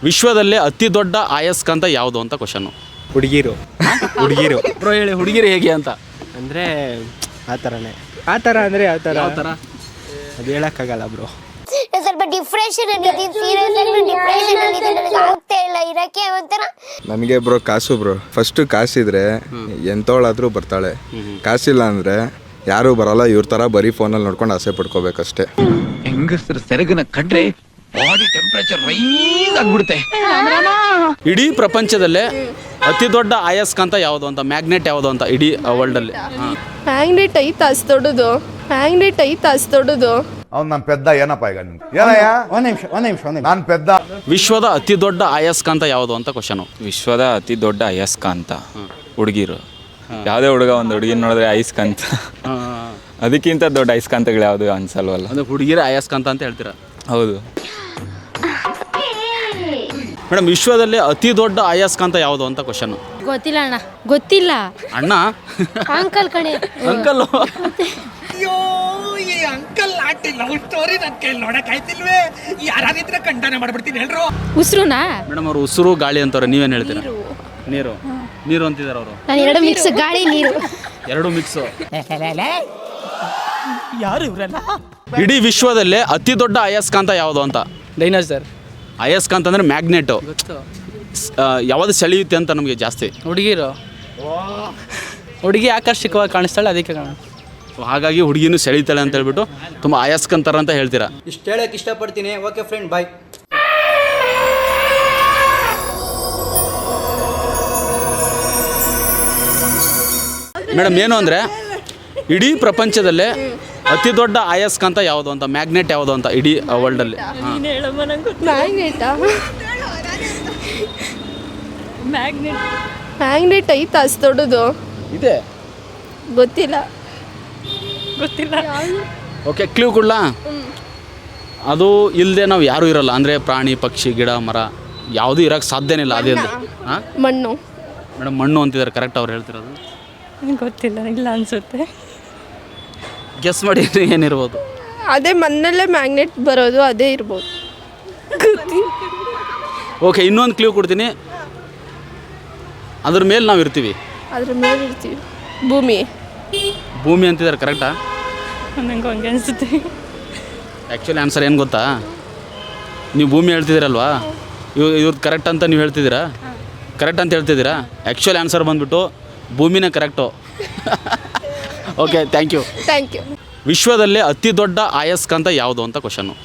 ವಿಶ್ವದಲ್ಲೇ ಅತಿ ದೊಡ್ಡ ಅಯಸ್ಕಾಂತ ಯಾವುದು ಅಂತ ಕ್ವಶನ್ನು. ಹುಡುಗಿರು ಬ್ರೋ ಹೇಳಿ, ಹುಡುಗಿರು ಹೇಗೆ ಅಂತ. ಅಂದರೆ ಆ ಥರನೇ. ಆ ಥರ ಅಂದರೆ ಯಾವ ಥರ ಯಾವ ಥರ ಅದು ಹೇಳೋಕ್ಕಾಗಲ್ಲ ಬ್ರೋ. ಸ್ವಲ್ಪ ಡಿಪ್ರೆಷನ್ ಅಲ್ಲಿ ಸೀರಿಯಸ್ ಆಗಿ ಡಿಪ್ರೆಷನ್ ಅಲ್ಲಿ ನನಗೆ ಆಗ್ತಾ ಇಲ್ಲ ಇರಕ್ಕೆ ಒಂಥರ. ನನಗೆ ಬ್ರೋ ಕಾಸು ಬ್ರೋ. ಫಸ್ಟು ಕಾಸಿದ್ರೆ ಎಂತೋಳಾದ್ರೂ ಬರ್ತಾಳೆ, ಕಾಸಿಲ್ಲ ಅಂದರೆ ಯಾರೂ ಬರಲ್ಲ. ಇವ್ರ ಥರ ಬರೀ ಫೋನಲ್ಲಿ ನೋಡ್ಕೊಂಡು ಆಸೆ ಪಡ್ಕೋಬೇಕಷ್ಟೇ. ಹೆಂಗಸರ ಸೆರಗನ ಕಂಡ್ರೆ ಬಾಡಿ ಟೆಂಪರೇಚರ್ ರೈಸ್ ಆಗ್ಬಿಡುತ್ತೆ. ಇಡೀ ಪ್ರಪಂಚದಲ್ಲೇ ಅತಿ ದೊಡ್ಡ ಅಯಸ್ಕಾಂತ ಯಾವುದು ಅಂತ, ಮ್ಯಾಗ್ನೆಟ್ ಯಾವುದು ಅಂತ ಇಡೀ ವರ್ಲ್ಡಲ್ಲಿ. ಮ್ಯಾಗ್ನೆಟ್ ಐತೆ ಅಷ್ಟು ದೊಡ್ಡದು, ಮ್ಯಾಗ್ನೆಟ್ ಐತೆ ಅಷ್ಟು ದೊಡ್ಡದು. ಅವ್ನು ನಾನು ಪೆದ್ದ ಏನಪ್ಪ ಈಗ ಏನಯ್ಯ ಒಂದ್ ನಿಮಿಷ ನಾನು ಪೆದ್ದ. ವಿಶ್ವದ ಅತಿ ದೊಡ್ಡ ಅಯಸ್ಕಾಂತ ಯಾವುದು ಅಂತ ಕ್ವಶನು. ವಿಶ್ವದ ಅತಿ ದೊಡ್ಡ ಅಯಸ್ಕಾಂತ ಹುಡುಗಿರು. ಯಾವುದೇ ಹುಡುಗ ಒಂದು ಹುಡುಗಿನ ನೋಡಿದ್ರೆ ಅಯಸ್ಕಾಂತ, ಅದಕ್ಕಿಂತ ದೊಡ್ಡ ಅಯಸ್ಕಾಂತಗಳು ಯಾವುದು ಅನ್ಸಲ್ವಲ್ಲ. ಅದು ಹುಡುಗಿರ ಅಯಸ್ಕಾಂತ ಅಂತ ಹೇಳ್ತೀರಾ? ಹೌದು ಮೇಡಮ್, ವಿಶ್ವದಲ್ಲಿ ಅತಿ ದೊಡ್ಡ ಅಯಸ್ಕಾಂತ ಯಾವುದು ಅಂತ ಕ್ವಶನು. ಗೊತ್ತಿಲ್ಲ ಅಣ್ಣ, ಗೊತ್ತಿಲ್ಲ ಅಣ್ಣ ಅಂಕಲ್ ಕಣೆ. ಅಂಕಲ್ ಅಯ್ಯೋ ಈ ಅಂಕಲ್ ಆಟಿ ಲವ್ ಸ್ಟೋರಿ ನನ್ನ ಕೈಲಿ ನೋಡಕ್ ಆಯ್ತಿಲ್ವೇ? ಯಾರಾಗಿದ್ರೆ ಖಂಡನೆ ಮಾಡ್ಬಿಡ್ತೀನಿ ಹೇಳ್ರು. ಉಸ್ರುನಾ ಮೇಡಮ್, ಅವರು ಉಸಿರು ಗಾಳಿ ಅಂತಾರೆ, ನೀವೇನು ಹೇಳ್ತೀರಾ? ನೀರು ನೀರು ಅಂತಿದ್ದಾರೆ ಅವರು. ನಾನು ಎರಡು ಮಿಕ್ಸ್, ಗಾಳಿ ನೀರು ಎರಡು ಮಿಕ್ಸು. ಯಾರು ಇವ್ರಲ್ಲ? ಇಡೀ ವಿಶ್ವದಲ್ಲೇ ಅತಿ ದೊಡ್ಡ ಅಯಸ್ಕಾಂತ ಯಾವುದು ಅಂತ. ಡೈನೋಸರ್. ಅಯಸ್ಕಾಂತ ಅಂದರೆ ಮ್ಯಾಗ್ನೆಟು. ಯಾವುದು ಸೆಳೆಯುತ್ತೆ ಅಂತ ನಮಗೆ ಜಾಸ್ತಿ? ಹುಡುಗಿರು. ಹುಡುಗಿ ಆಕರ್ಷಕವಾಗಿ ಕಾಣಿಸ್ತಾಳೆ, ಅದಕ್ಕೆ ಕಾಣ. ಹಾಗಾಗಿ ಹುಡುಗಿನೂ ಸೆಳೀತಾಳೆ ಅಂತ ಹೇಳ್ಬಿಟ್ಟು ತುಂಬ ಅಯಸ್ಕಾಂತರ ಅಂತ ಹೇಳ್ತೀರಾ? ಇಷ್ಟು ಹೇಳಕ್ಕೆ ಇಷ್ಟಪಡ್ತೀನಿ. ಓಕೆ ಫ್ರೆಂಡ್, ಬಾಯ್. ಮೇಡಮ್, ಏನು ಅಂದರೆ ಇಡೀ ಪ್ರಪಂಚದಲ್ಲೇ ಅತಿ ದೊಡ್ಡ ಅಯಸ್ಕಾಂತ ಯಾವುದು ಅಂತ, ಮ್ಯಾಗ್ನೆಟ್ ಯಾವುದು ಅಂತ ಇಡೀ ವರ್ಲ್ಡಲ್ಲಿ? ಮ್ಯಾಗ್ನೆಟಾ? ಮ್ಯಾಗ್ನೆಟ್ ಐತೆ ಅಷ್ಟು ದೊಡ್ಡದು. ಇದೆ, ಗೊತ್ತಿಲ್ಲ. ಓಕೆ, ಕ್ಲೂ ಕೊಡ್ಲಾ? ಅದು ಇಲ್ಲದೆ ನಾವು ಯಾರೂ ಇರಲ್ಲ. ಅಂದರೆ ಪ್ರಾಣಿ, ಪಕ್ಷಿ, ಗಿಡ, ಮರ ಯಾವುದೂ ಇರೋಕ್ಕೆ ಸಾಧ್ಯನೇ ಇಲ್ಲ. ಅದೇ ಹಾಂ, ಮಣ್ಣು. ಮೇಡಮ್, ಮಣ್ಣು ಅಂತಿದ್ದಾರೆ. ಕರೆಕ್ಟ್ ಅವ್ರು ಹೇಳ್ತಿರೋದು? ಗೊತ್ತಿಲ್ಲ, ಇಲ್ಲ ಅನ್ಸುತ್ತೆ. ಗೆಸ್ ಮಾಡಿ ಏನಿರ್ಬೋದು? ಅದೇ ಮಣ್ಣಲ್ಲೇ ಮ್ಯಾಗ್ನೆಟ್ ಬರೋದು, ಅದೇ ಇರ್ಬೋದು. ಓಕೆ, ಇನ್ನೊಂದು ಕ್ಲೂ ಕೊಡ್ತೀನಿ. ಅದ್ರ ಮೇಲೆ ನಾವು ಇರ್ತೀವಿ. ಅದ್ರ ಮೇಲೆ ಇರ್ತೀವಿ. ಭೂಮಿ. ಭೂಮಿ ಅಂತಿದ್ದಾರೆ. ಕರೆಕ್ಟಾ? ನಂಗೆ ಹಂಗೆ ಅನಿಸುತ್ತೆ. ಆ್ಯಕ್ಚುಲಿ ಆನ್ಸರ್ ಏನು ಗೊತ್ತಾ? ನೀವು ಭೂಮಿ ಹೇಳ್ತಿದ್ದೀರಲ್ವಾ, ಇವ್ರದ್ದು ಕರೆಕ್ಟ್ ಅಂತ ನೀವು ಹೇಳ್ತಿದ್ದೀರಾ, ಕರೆಕ್ಟ್ ಅಂತ ಹೇಳ್ತಿದ್ದೀರಾ. ಆ್ಯಕ್ಚುಲಿ ಆನ್ಸರ್ ಬಂದುಬಿಟ್ಟು ಭೂಮಿನೇ ಕರೆಕ್ಟು. Okay, thank you. ವಿಶ್ವದಲ್ಲೇ ಅತಿ ದೊಡ್ಡ ಅಯಸ್ಕಾಂತ ಯಾವುದು ಅಂತ ಕ್ವಶನ್ನು.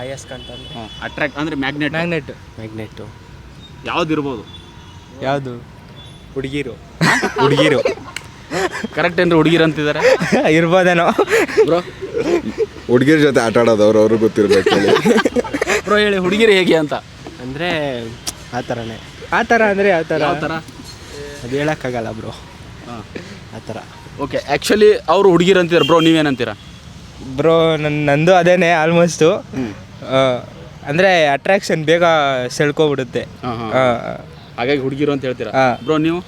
ಅಯಸ್ಕಾಂತ ಅಂದರೆ ಅಟ್ರಾಕ್ಟ್ ಅಂದರೆ ಮ್ಯಾಗ್ನೆಟ್. ಮ್ಯಾಗ್ನೆಟ್ಟು ಯಾವ್ದು ಇರ್ಬೋದು? ಯಾವುದು? ಹುಡುಗಿರು. ಕರೆಕ್ಟ್ ಏನ್ರಿ? ಹುಡುಗಿರು ಅಂತಿದ್ದಾರೆ. ಇರ್ಬೋದೇನೋ ಬ್ರೋ. ಹುಡುಗಿರ ಜೊತೆ ಆಟ ಆಡೋದವ್ರು, ಅವ್ರಿಗೆ ಗೊತ್ತಿರ್ಬೇಕು ಹೇಳಿ. ಬ್ರೋ ಹೇಳಿ, ಹುಡುಗಿರು ಹೇಗೆ ಅಂತ. ಅಂದರೆ ಆ ಥರನೇ. ಆ ಥರ ಅಂದರೆ ಯಾವ ಥರ? ಯಾವ ಥರ ಅದು ಹೇಳೋಕ್ಕಾಗಲ್ಲ ಬ್ರೋ. ಆ ಥರ. ಓಕೆ, ಆ್ಯಕ್ಚುಲಿ ಅವರು ಹುಡುಗಿರು ಅಂತಿದ್ದಾರೆ. ಬ್ರೋ ನೀವೇನಂತೀರಾ? ಬ್ರೋ ನಂದು ಅದೇನೆ ಆಲ್ಮೋಸ್ಟು. ಅಂದರೆ ಅಟ್ರಾಕ್ಷನ್ ಬೇಗ ಸೆಳ್ಕೊಬಿಡುತ್ತೆ. ಹಾಗಾಗಿ ಹುಡುಗಿರು ಅಂತ ಹೇಳ್ತೀರಾ? ಬ್ರೋ ನೀವು?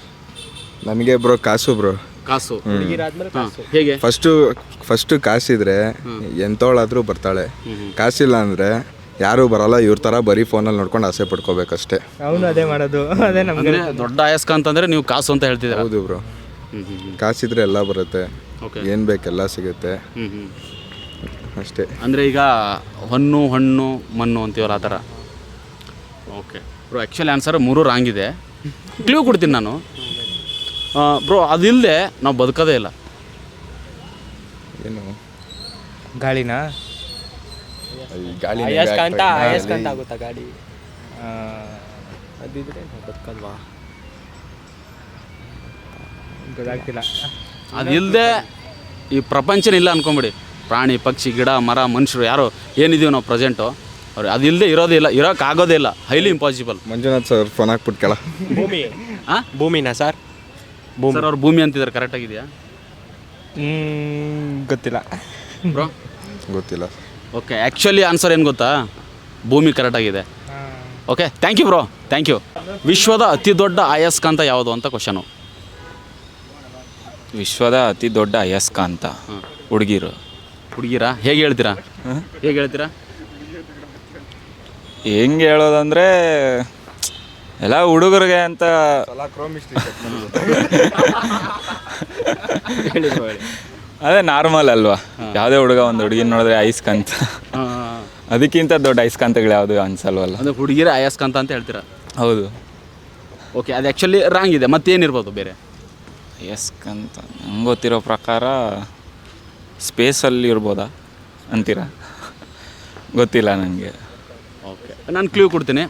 ನನಗೆ ಬ್ರೋ ಕಾಸು ಬ್ರೋ. ಕಾಸು. ಹುಡುಗಿರಾದ್ಮೇಲೆ ಹೇಗೆ? ಫಸ್ಟು ಕಾಸಿದ್ರೆ ಎಂತೋಳಾದ್ರೂ ಬರ್ತಾಳೆ, ಕಾಸಿಲ್ಲ ಅಂದರೆ ಯಾರೂ ಬರಲ್ಲ. ಇವ್ರ ಥರ ಬರೀ ಫೋನಲ್ಲಿ ನೋಡ್ಕೊಂಡು ಆಸೆ ಪಡ್ಕೋಬೇಕಷ್ಟೇ. ಅವನು ಅದೇ ಮಾಡೋದು. ಅದೇ ನಮಗೆ ದೊಡ್ಡ ಅಯಸ್ಕಾಂತ ಅಂದರೆ ನೀವು ಕಾಸು ಅಂತ ಹೇಳ್ತಿದ್ದೀರಾ? ಹೌದು ಬ್ರೋ. ಕಾಸಿದ್ರೆ ಎಲ್ಲ ಬರುತ್ತೆ, ಏನು ಬೇಕೆಲ್ಲ ಸಿಗುತ್ತೆ ಅಷ್ಟೇ. ಅಂದರೆ ಈಗ ಹಣ್ಣು ಮಣ್ಣು ಅಂತೀವಲ್ಲ, ಆ ಥರ. Okay bro, actually answer 3 wrong ಇದೆ. ಕ್ಲೂ ಕೊಡ್ತೀನಿ ನಾನು. ಬ್ರೋ, ಅದಿಲ್ಲದೆ ನಾವು ಬದುಕೋದೇ ಇಲ್ಲ. ಏನು? ಗಾಳಿನಾ? ಗಾಳಿ ಅಯಸ್ಕಾಂತ ಆಗುತ್ತಾ ಗಾಳಿ? ಅದಿದ್ರೆ ಬದುಕಲ್ವಾ? ಗೊತ್ತಾಗ್ತಿಲ್ಲ. ಅದಿಲ್ಲದೆ ಈ ಪ್ರಪಂಚನ ಇಲ್ಲ ಅನ್ಕೊಂಬಿಡಿ. ಪ್ರಾಣಿ, ಪಕ್ಷಿ, ಗಿಡ, ಮರ, ಮನುಷ್ಯರು ಯಾರು ಏನಿದೀವಿ ನಾವು ಪ್ರೆಸೆಂಟು, ಅವ್ರು ಅದಿಲ್ಲದೆ ಇರೋದೇ ಇಲ್ಲ, ಇರೋಕ್ಕಾಗೋದೇ ಇಲ್ಲ. Highly impossible. Manjunath sir phone ಹಾಕ್ಬಿಟ್ಟು ಕೇಳ. ಭೂಮಿ. ಹಾಂ, ಭೂಮಿನಾ ಸರ್? ಸರ್ ಅವ್ರು ಭೂಮಿ ಅಂತಿದ್ದಾರೆ. ಕರೆಕ್ಟಾಗಿದೆಯಾ? ಗೊತ್ತಿಲ್ಲ ಬ್ರೋ. ಗೊತ್ತಿಲ್ಲ. ಓಕೆ, ಆ್ಯಕ್ಚುಲಿ ಆನ್ಸರ್ ಏನು ಗೊತ್ತಾ? ಭೂಮಿ ಕರೆಕ್ಟಾಗಿದೆ. Okay, thank you bro, thank you. ವಿಶ್ವದ ಅತಿ ದೊಡ್ಡ ಅಯಸ್ಕಾಂತ ಯಾವುದು ಅಂತ ಕ್ವಶನು. ವಿಶ್ವದ ಅತಿ ದೊಡ್ಡ ಅಯಸ್ಕಾಂತ ಹುಡುಗಿರು. ಹುಡುಗಿರಾ? ಹೇಗೆ ಹೇಳ್ತೀರಾ? ಹೇಗೆ ಹೇಳ್ತೀರಾ? ಹೆಂಗೆ ಹೇಳೋದಂದರೆ ಎಲ್ಲ ಹುಡುಗರಿಗೆ ಅಂತ ಅದೇ ನಾರ್ಮಲ್ ಅಲ್ವಾ, ಯಾವುದೇ ಹುಡುಗ ಒಂದು ಹುಡುಗಿನ ನೋಡಿದ್ರೆ ಐಸ್ಕಂತ, ಅದಕ್ಕಿಂತ ದೊಡ್ಡ ಐಸ್ಕಂತಗಳು ಯಾವುದು ಅನ್ಸಲ್ವಲ್ಲ. ಅದು ಹುಡುಗಿರ ಆಯಸ್ಕಂತ ಅಂತ ಹೇಳ್ತೀರಾ? ಹೌದು. ಓಕೆ, ಅದು ಆ್ಯಕ್ಚುಲಿ ರಾಂಗ್ ಇದೆ. ಮತ್ತೇನಿರ್ಬೋದು ಬೇರೆ? ಐಸ್ಕಂತ ನಂಗೆ ಗೊತ್ತಿರೋ ಪ್ರಕಾರ ಸ್ಪೇಸಲ್ಲಿ ಇರ್ಬೋದಾ ಅಂತೀರಾ? ಗೊತ್ತಿಲ್ಲ ನನಗೆ. ಓಕೆ, ನಾನು ಕ್ಲೂ ಕೊಡ್ತೀನಿ.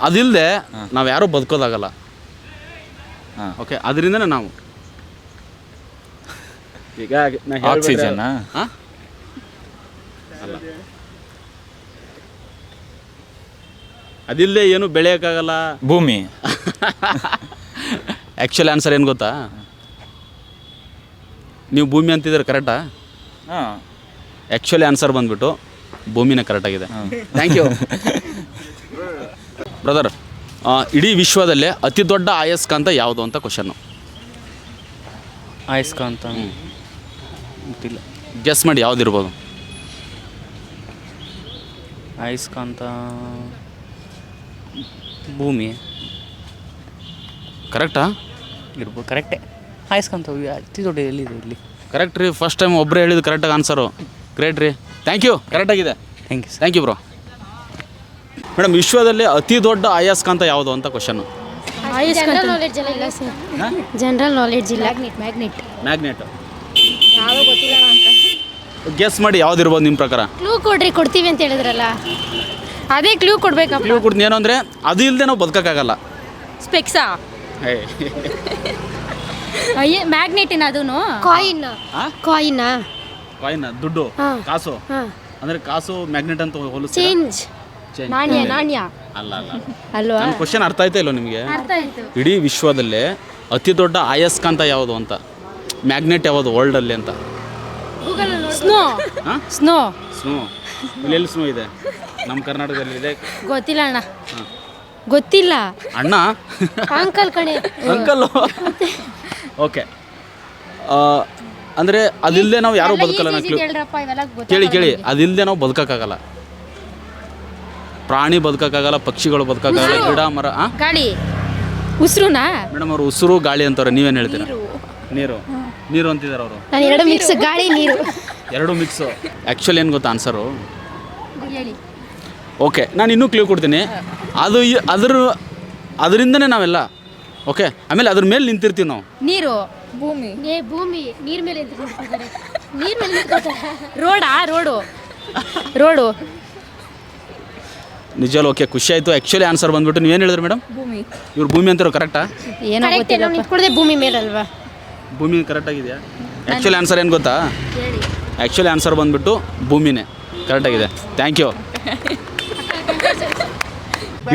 ಅದಿಲ್ಲದೆ ನಾವು ಯಾರೂ ಬದುಕೋದಾಗಲ್ಲ. ಹಾಂ. ಓಕೆ, ಅದರಿಂದನೇ ನಾವು ಈಗ ಆಕ್ಸಿಜನ್ ಅಲ್ಲ, ಅದಿಲ್ಲದೆ ಏನು ಬೆಳೆಯೋಕ್ಕಾಗಲ್ಲ. ಭೂಮಿ. ಆ್ಯಕ್ಚುಲಿ ಆನ್ಸರ್ ಏನು ಗೊತ್ತಾ? ನೀವು ಭೂಮಿ ಅಂತಿದ್ರೆ ಕರೆಕ್ಟಾ? ಹಾಂ. ಆ್ಯಕ್ಚುಲಿ ಆನ್ಸರ್ ಬಂದುಬಿಟ್ಟು ಭೂಮಿನೇ ಕರೆಕ್ಟಾಗಿದೆ. Thank you brother. ಇಡೀ ವಿಶ್ವದಲ್ಲೇ ಅತಿ ದೊಡ್ಡ ಅಯಸ್ಕಾಂತ ಯಾವುದು ಅಂತ ಕ್ವಶನ್ನು. ಅಯಸ್ಕಾಂತ ಗೊತ್ತಿಲ್ಲ. ಗೆಸ್ ಮಾಡಿ, ಯಾವುದಿರ್ಬೋದು? ಅಯಸ್ಕಾಂತ ಭೂಮಿ ಕರೆಕ್ಟಾ? ಇರ್ಬೋದು. ಕರೆಕ್ಟೇ. ಅಯಸ್ಕಾಂತ ಅತಿ ದೊಡ್ಡ ಎಲ್ಲಿದೆ ಇಲ್ಲಿ? ಕರೆಕ್ಟ್ ರೀ. ಫಸ್ಟ್ ಟೈಮ್ ಒಬ್ಬರೇ ಹೇಳಿದ್ದು ಕರೆಕ್ಟಾಗಿ ಆನ್ಸರು. ಗ್ರೇಟ್ ರೀ. Thank you. ಕರೆಕ್ಟಾಗಿದೆ. Thank you. Thank you bro. Madam, ವಿಶ್ವದಲ್ಲಿ ಅತಿ ದೊಡ್ಡ ಅಯಸ್ಕಾಂತ ಯಾವುದು ಅಂತ ಕ್ವಶನ್ನು. ಜನರಲ್ ನಾಲೆಡ್ಜ್ ಎಲ್ಲ ಇಲ್ಲ ಸರ್. ಜನರಲ್ ನಾಲೆಡ್ಜ್ ಇಲ್ಲ. ಮ್ಯಾಗ್ನೆಟ್. ಮ್ಯಾಗ್ನೆಟ್ ಗೆಸ್ ಮಾಡಿ, ಯಾವುದಿರ್ಬೋದು ನಿಮ್ಮ ಪ್ರಕಾರ? ಕ್ಲೂ ಕೊಡ್ರಿ, ಕೊಡ್ತೀವಿ ಅಂತ ಹೇಳಿದ್ರಲ್ಲ, ಅದೇ ಕ್ಲೂ ಕೊಡ್ಬೇಕಪ್ಪ. ಕ್ಲೂ ಕೊಡ್ತೀನಿ. ಏನು ಅಂದರೆ ಅದು ಇಲ್ಲದೆ ನಾವು ಬದುಕೋಕ್ಕಾಗಲ್ಲ. ಸ್ಪೆಕ್ಸಾ? ಮ್ಯಾಗ್ನೆಟಿನ ಅದೂ ಕಾಯಿನ್. ಕಾಯಿನ್. ಕಾಯಿನ್, ದುಡ್ಡು, ಕಾಸು. ಅಂದರೆ ಕಾಸು ಮ್ಯಾಗ್ನೆಟ್ ಅಂತ ಹೋಲಿಸ್ತೀರಾ? ಚೇಂಜ್. ನಾಣ್ಯ. ನಾಣ್ಯ ಅಲ್ಲ ಅಲ್ಲ. ಅಲ್ವಾ? ನನ್ನ ಕ್ವಶನ್ ಅರ್ಥ ಆಯ್ತಾ ಇಲ್ಲೋ ನಿಮಗೆ? ಅರ್ಥ ಆಯ್ತು. ಇಡೀ ವಿಶ್ವದಲ್ಲೇ ಅತಿ ದೊಡ್ಡ ಅಯಸ್ಕಾಂತ ಯಾವುದು ಅಂತ, ಮ್ಯಾಗ್ನೆಟ್ ಯಾವುದು ವರ್ಲ್ಡಲ್ಲಿ ಅಂತ. ಸ್ನೋ. ಹಾಂ? ಸ್ನೋ. ಸ್ನೋ. ಎಲ್ಲೆಲ್ಲಿ ಸ್ನೋ ಇದೆ? ನಮ್ಮ ಕರ್ನಾಟಕದಲ್ಲಿ ಇದೆ. ಗೊತ್ತಿಲ್ಲ ಅಣ್ಣ. ಗೊತ್ತಿಲ್ಲ ಅಣ್ಣ. ಅಂಕಲ್ ಕಣೆ. ಅಂಕಲ್. ಓಕೆ, ಅಂದರೆ ಅದಿಲ್ಲದೆ ನಾವು ಯಾರೂ ಬದುಕಲ್ಲ. ನಾ ಕೇಳಿ ಕೇಳಿ, ಅದಿಲ್ಲದೆ ನಾವು ಬದುಕೋಕ್ಕಾಗಲ್ಲ. ಪ್ರಾಣಿ ಬದುಕೋಕ್ಕಾಗಲ್ಲ, ಪಕ್ಷಿಗಳು ಬದುಕೋಕ್ಕಾಗಲ್ಲ, ಗಿಡ ಮರ. ಗಾಳಿ. ಉಸಿರುನಾ? ಮೇಡಮ್, ಅವರು ಉಸಿರು ಗಾಳಿ ಅಂತಾರೆ. ನೀವೇನು ಹೇಳ್ತೀರಾ? ನೀರು. ನೀರು ಅಂತಿದ್ದಾರೆ ಅವರು. ನಾನು ಎರಡು ಮಿಕ್ಸ್, ಗಾಳಿ ನೀರು ಎರಡು ಮಿಕ್ಸು. ಆ್ಯಕ್ಚುಲಿ ಏನು ಗೊತ್ತಾ ಆನ್ಸರು? ಓಕೆ, ನಾನು ಇನ್ನೂ ಕ್ಲೂ ಕೊಡ್ತೀನಿ. ಅದು ಅದರಿಂದನೇ ನಾವೆಲ್ಲ. ಓಕೆ, ಆಮೇಲೆ ಅದ್ರ ಮೇಲೆ ನಿಂತಿರ್ತೀವಿ ನಾವು. ನೀರು. ಭೂಮಿ. ಭೂಮಿ ನೀರ್ ಮೇಲೆ ನೀರ್ ಮೇಲೆ ನಿಂತ್ಕೊತಾರೆ. ರೋಡಾ? ರೋಡು. ರೋಡು. ನಿಜವಲ್ಲ. ಓಕೆ, ಖುಷಿ ಆಯಿತು. ಆ್ಯಕ್ಚುಲಿ ಆನ್ಸರ್ ಬಂದ್ಬಿಟ್ಟು ನೀವೇನು ಹೇಳಿದ್ರಿ ಮೇಡಮ್? ಭೂಮಿ. ಇವ್ರು ಭೂಮಿ ಅಂತಾರೋ ಕರೆಕ್ಟಾ? ಏನೋ ಗೊತ್ತಿಲ್ಲ. ನಾವು ನಿಂತ್ಕೊಳ್ಳೋದೇ ಭೂಮಿ ಮೇಲಲ್ವಾ? ಭೂಮಿ ಕರೆಕ್ಟಾಗಿದೆಯಾ? ಆ್ಯಕ್ಚುಲಿ ಆನ್ಸರ್ ಏನು ಗೊತ್ತಾ? ಆ್ಯಕ್ಚುಲಿ ಆನ್ಸರ್ ಬಂದ್ಬಿಟ್ಟು ಭೂಮಿನೇ ಕರೆಕ್ಟಾಗಿದೆ. Thank you.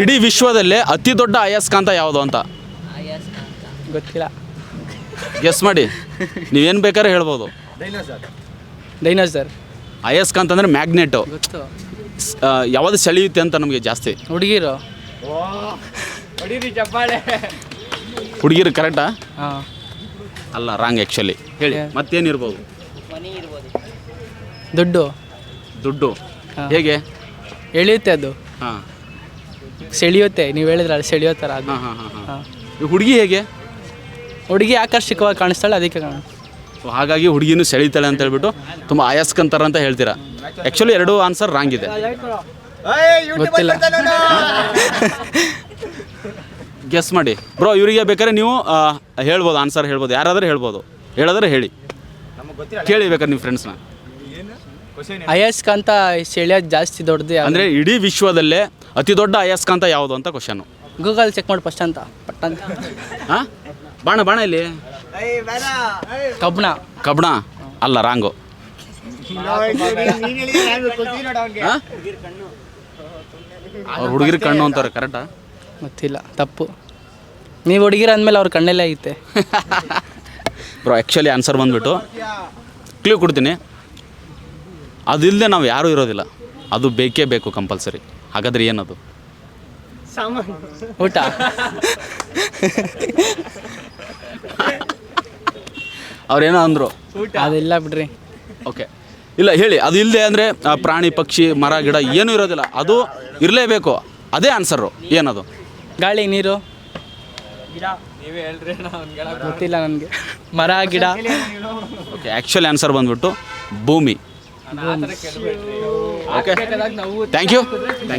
ಇಡೀ ವಿಶ್ವದಲ್ಲೇ ಅತಿ ದೊಡ್ಡ ಅಯಸ್ಕಾಂತ ಯಾವುದು ಅಂತ ಗೊತ್ತಿಲ್ಲ. ಗೆಸ್ ಮಾಡಿ, ನೀವೇನು ಬೇಕಾದ್ರೆ ಹೇಳ್ಬೋದು. ಡೈನೋಸರ್. ಅಯಸ್ಕಾಂತ ಅಂದರೆ ಮ್ಯಾಗ್ನೆಟು. ಗೊತ್ತು. ಯಾವುದು ಸೆಳೆಯುತ್ತೆ ಅಂತ ನಮಗೆ ಜಾಸ್ತಿ? ಹುಡುಗಿರು. ಹುಡುಗಿರು ಕರೆಕ್ಟಾ? ಹಾಂ. ಅಲ್ಲ, ರಾಂಗ್. ಆ್ಯಕ್ಚುಲಿ ಹೇಳಿ, ಮತ್ತೇನಿರ್ಬೋದು? ದುಡ್ಡು. ದುಡ್ಡು. ಹಾ. ಹೇಗೆ? ಎಳೆಯುತ್ತೆ ಅದು. ಹಾಂ. ಸೆಳೆಯುತ್ತೆ. ನೀವು ಹೇಳಿದ್ರಲ್ಲ, ಸೆಳೆಯೋ ಥರ ಅದು. ಹಾಂ ಹಾಂ ಹಾಂ ಹಾಂ. ಹಾಂ. ಹುಡುಗಿ ಹೇಗೆ? ಹುಡುಗಿ ಆಕರ್ಷಕವಾಗಿ ಕಾಣಿಸ್ತಾಳೆ, ಅದಕ್ಕೆ ಕಾಣ. ಸೊ ಹಾಗಾಗಿ ಹುಡುಗಿನೂ ಸೆಳೀತಾಳೆ ಅಂತ ಹೇಳ್ಬಿಟ್ಟು ತುಂಬ ಅಯಸ್ಕಂತಾರ ಅಂತ ಹೇಳ್ತೀರಾ. ಆ್ಯಕ್ಚುಲಿ ಎರಡೂ ಆನ್ಸರ್ ರಾಂಗ್ ಇದೆ. ಗೊತ್ತಿಲ್ಲ. ಗೆಸ್ ಮಾಡಿ ಬ್ರೋ. ಇವರಿಗೆ ಬೇಕಾದ್ರೆ ನೀವು ಹೇಳ್ಬೋದು, ಆನ್ಸರ್ ಹೇಳ್ಬೋದು. ಯಾರಾದರೂ ಹೇಳ್ಬೋದು. ಹೇಳಿದ್ರೆ ಹೇಳಿ, ಕೇಳಿ ಬೇಕಾದ್ರೆ ನಿಮ್ಮ ಫ್ರೆಂಡ್ಸ್ನ. ಅಯಸ್ಕಾಂತ ಸೆಳೆಯೋದು ಜಾಸ್ತಿ ದೊಡ್ಡದು. ಅಂದರೆ ಇಡೀ ವಿಶ್ವದಲ್ಲೇ ಅತಿ ದೊಡ್ಡ ಅಯಸ್ಕಾಂತ ಯಾವುದು ಅಂತ ಕ್ವಶನ್ನು. ಗೂಗಲ್ ಚೆಕ್ ಮಾಡಿ ಫಸ್ಟ್ ಅಂತ ಪಟ್ಟಂತ. ಹಾಂ, ಬಾಣ ಇಲ್ಲಿ. ಕಬ್ಬಣ. ಕಬ್ಬಣ ಅಲ್ಲ, ರಾಂಗು. ಅವ್ರು ಹುಡುಗಿರ ಕಣ್ಣು ಅಂತಾರೆ, ಕರೆಕ್ಟಾ? ಗೊತ್ತಿಲ್ಲ, ತಪ್ಪು. ನೀವು ಹುಡುಗಿರ ಅಂದಮೇಲೆ ಅವ್ರ ಕಣ್ಣಲ್ಲೇ ಐತೆ. ಬ್ರೋ, ಆ್ಯಕ್ಚುಲಿ ಆನ್ಸರ್ ಬಂದುಬಿಟ್ಟು ಕ್ಲೂ ಕೊಡ್ತೀನಿ. ಅದಿಲ್ಲದೆ ನಾವು ಯಾರೂ ಇರೋದಿಲ್ಲ. ಅದು ಬೇಕೇ ಬೇಕು, ಕಂಪಲ್ಸರಿ. ಹಾಗಾದ್ರೆ ಏನದು? ಊಟ. ಅವ್ರೇನೋ ಅಂದರು. ಅದೆಲ್ಲ ಬಿಡ್ರಿ. ಓಕೆ, ಇಲ್ಲ ಹೇಳಿ, ಅದು ಇಲ್ಲದೆ ಅಂದರೆ ಪ್ರಾಣಿ ಪಕ್ಷಿ ಮರ ಗಿಡ ಏನೂ ಇರೋದಿಲ್ಲ, ಅದು ಇರಲೇಬೇಕು. ಅದೇ ಆನ್ಸರು. ಏನದು? ಗಾಳಿ, ನೀರು, ಗೊತ್ತಿಲ್ಲ ನನಗೆ. ಮರ, ಗಿಡ. ಓಕೆ, ಆ್ಯಕ್ಚುಲಿ ಆನ್ಸರ್ ಬಂದ್ಬಿಟ್ಟು ಭೂಮಿ. Okay, thank you.